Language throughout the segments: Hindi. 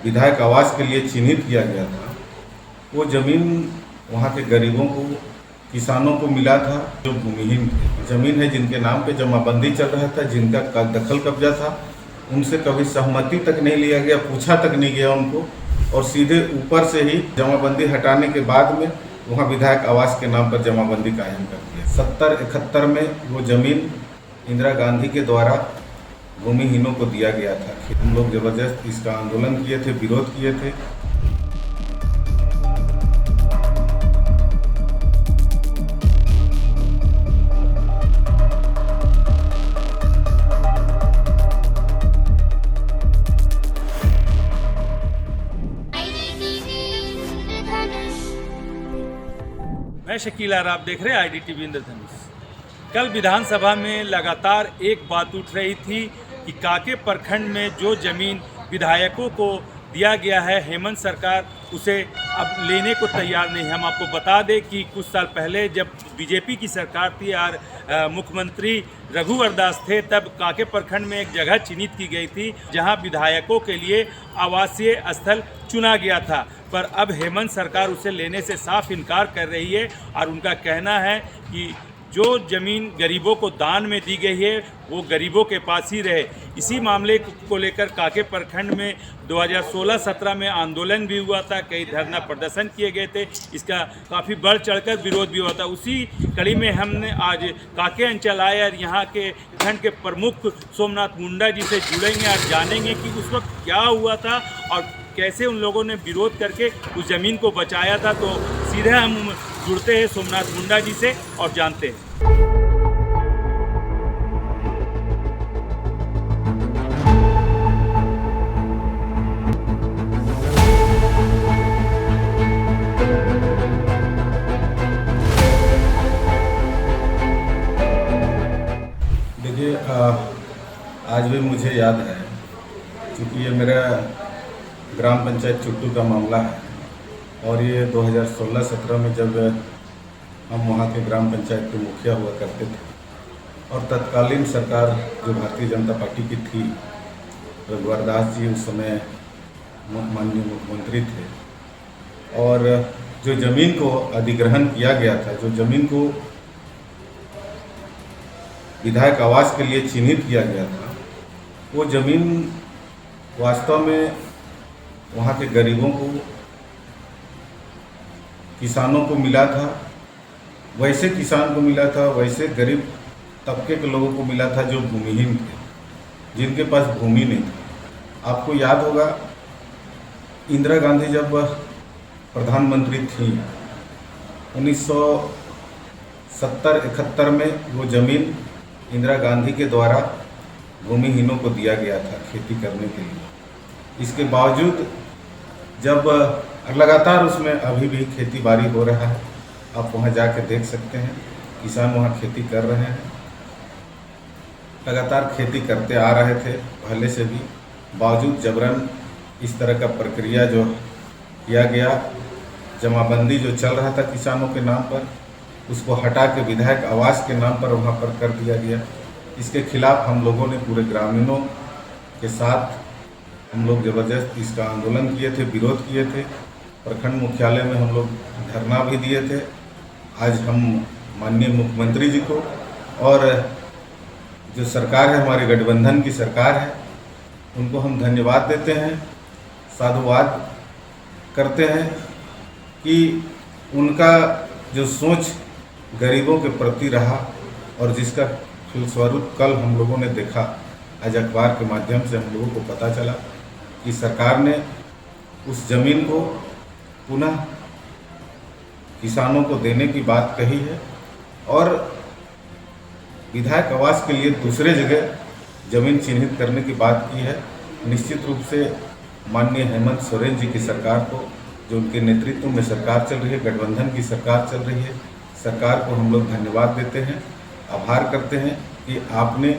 विधायक आवास के लिए चिन्हित किया गया था, वो ज़मीन वहाँ के गरीबों को, किसानों को मिला था जो भूमिहीन थे। ज़मीन है जिनके नाम पे जमाबंदी चल रहा था, जिनका दखल कब्जा था, उनसे कभी सहमति तक नहीं लिया गया, पूछा तक नहीं गया उनको, और सीधे ऊपर से ही जमाबंदी हटाने के बाद में वहाँ विधायक आवास के नाम पर जमाबंदी कायम कर दिया। 70-71 में वो ज़मीन इंदिरा गांधी के द्वारा भूमिहीनों को दिया गया था। हम लोग ज़बरदस्त इसका आंदोलन किए थे, विरोध किए थे। मैं शकील आर, आप देख रहे हैं IDTV इंद्रधनुष। कल विधानसभा में लगातार एक बात उठ रही थी कि काके प्रखंड में जो ज़मीन विधायकों को दिया गया है, हेमंत सरकार उसे अब लेने को तैयार नहीं है। हम आपको बता दें कि कुछ साल पहले जब बीजेपी की सरकार थी और मुख्यमंत्री रघुवर दास थे, तब काके प्रखंड में एक जगह चिन्हित की गई थी जहां विधायकों के लिए आवासीय स्थल चुना गया था। पर अब हेमंत सरकार उसे लेने से साफ इनकार कर रही है और उनका कहना है कि जो ज़मीन गरीबों को दान में दी गई है वो गरीबों के पास ही रहे। इसी मामले को लेकर काके प्रखंड में 2016-17 में आंदोलन भी हुआ था, कई धरना प्रदर्शन किए गए थे, इसका काफ़ी बढ़ चढ़कर विरोध भी हुआ था। उसी कड़ी में हमने आज काके अंचल आए और यहाँ के खंड के प्रमुख सोमनाथ मुंडा जी से जुड़ेंगे और जानेंगे कि उस वक्त क्या हुआ था और कैसे उन लोगों ने विरोध करके उस ज़मीन को बचाया था। तो सीधे हम जुड़ते हैं सोमनाथ मुंडा जी से और जानते हैं। देखिए, आज भी मुझे याद है, क्योंकि ये मेरा ग्राम पंचायत चुट्टू का मामला है और ये 2016-17 में जब हम वहाँ के ग्राम पंचायत के मुखिया हुआ करते थे और तत्कालीन सरकार जो भारतीय जनता पार्टी की थी, रघुवर दास जी उस समय माननीय मुख्यमंत्री थे, और जो ज़मीन को अधिग्रहण किया गया था, जो ज़मीन को विधायक आवास के लिए चिन्हित किया गया था, वो ज़मीन वास्तव में वहाँ के गरीबों को, किसानों को मिला था। वैसे किसान को मिला था, वैसे गरीब तबके के लोगों को मिला था जो भूमिहीन थे, जिनके पास भूमि नहीं थी। आपको याद होगा, इंदिरा गांधी जब प्रधानमंत्री थी 1970-71 में, वो ज़मीन इंदिरा गांधी के द्वारा भूमिहीनों को दिया गया था खेती करने के लिए। इसके बावजूद जब लगातार उसमें अभी भी खेती बाड़ी हो रहा है, आप वहाँ जाके देख सकते हैं, किसान वहाँ खेती कर रहे हैं, लगातार खेती करते आ रहे थे पहले से भी। बावजूद जबरन इस तरह का प्रक्रिया जो किया गया, जमाबंदी जो चल रहा था किसानों के नाम पर, उसको हटा के विधायक आवास के नाम पर वहाँ पर कर दिया गया। इसके खिलाफ हम लोगों ने पूरे ग्रामीणों के साथ हम लोग ज़बरदस्त इसका आंदोलन किए थे, विरोध किए थे। प्रखंड मुख्यालय में हम लोग धरना भी दिए थे। आज हम माननीय मुख्यमंत्री जी को और जो सरकार है, हमारे गठबंधन की सरकार है, उनको हम धन्यवाद देते हैं, साधुवाद करते हैं कि उनका जो सोच गरीबों के प्रति रहा और जिसका फलस्वरूप कल हम लोगों ने देखा, आज अखबार के माध्यम से हम लोगों को पता चला कि सरकार ने उस ज़मीन को पुनः किसानों को देने की बात कही है और विधायक आवास के लिए दूसरे जगह ज़मीन चिन्हित करने की बात की है। निश्चित रूप से माननीय हेमंत सोरेन जी की सरकार को, जो उनके नेतृत्व में सरकार चल रही है, गठबंधन की सरकार चल रही है, सरकार को हम लोग धन्यवाद देते हैं, आभार करते हैं कि आपने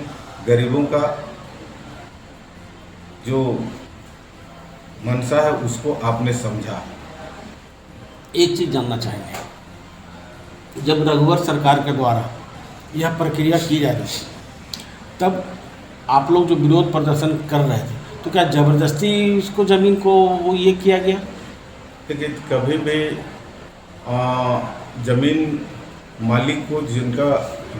गरीबों का जो मंशा है उसको आपने समझा। एक चीज़ जानना चाहेंगे, जब रघुवर सरकार के द्वारा यह प्रक्रिया की जा रही थी, तब आप लोग जो विरोध प्रदर्शन कर रहे थे, तो क्या ज़बरदस्ती उसको ज़मीन को वो ये किया गया? देखिए, कभी भी जमीन मालिक को, जिनका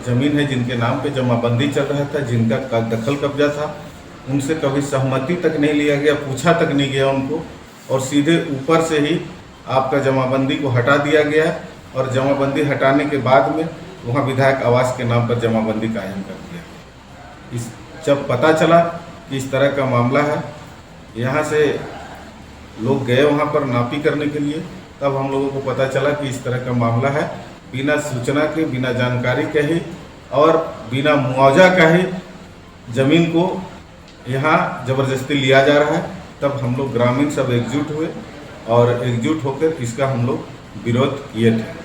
जमीन है, जिनके नाम पे जमाबंदी चल रहा था, जिनका दखल कब्जा था, उनसे कभी सहमति तक नहीं लिया गया, पूछा तक नहीं गया उनको, और सीधे ऊपर से ही आपका जमाबंदी को हटा दिया गया। और जमाबंदी हटाने के बाद में वहाँ विधायक आवास के नाम पर जमाबंदी कायम कर दिया गया। जब पता चला कि इस तरह का मामला है, यहाँ से लोग गए वहाँ पर नापी करने के लिए, तब हम लोगों को पता चला कि इस तरह का मामला है। बिना सूचना के, बिना जानकारी के ही और बिना मुआवजा का ही ज़मीन को यहाँ ज़बरदस्ती लिया जा रहा है। तब हम लोग ग्रामीण सब एकजुट हुए और एकजुट होकर इसका हम लोग विरोध किए थे।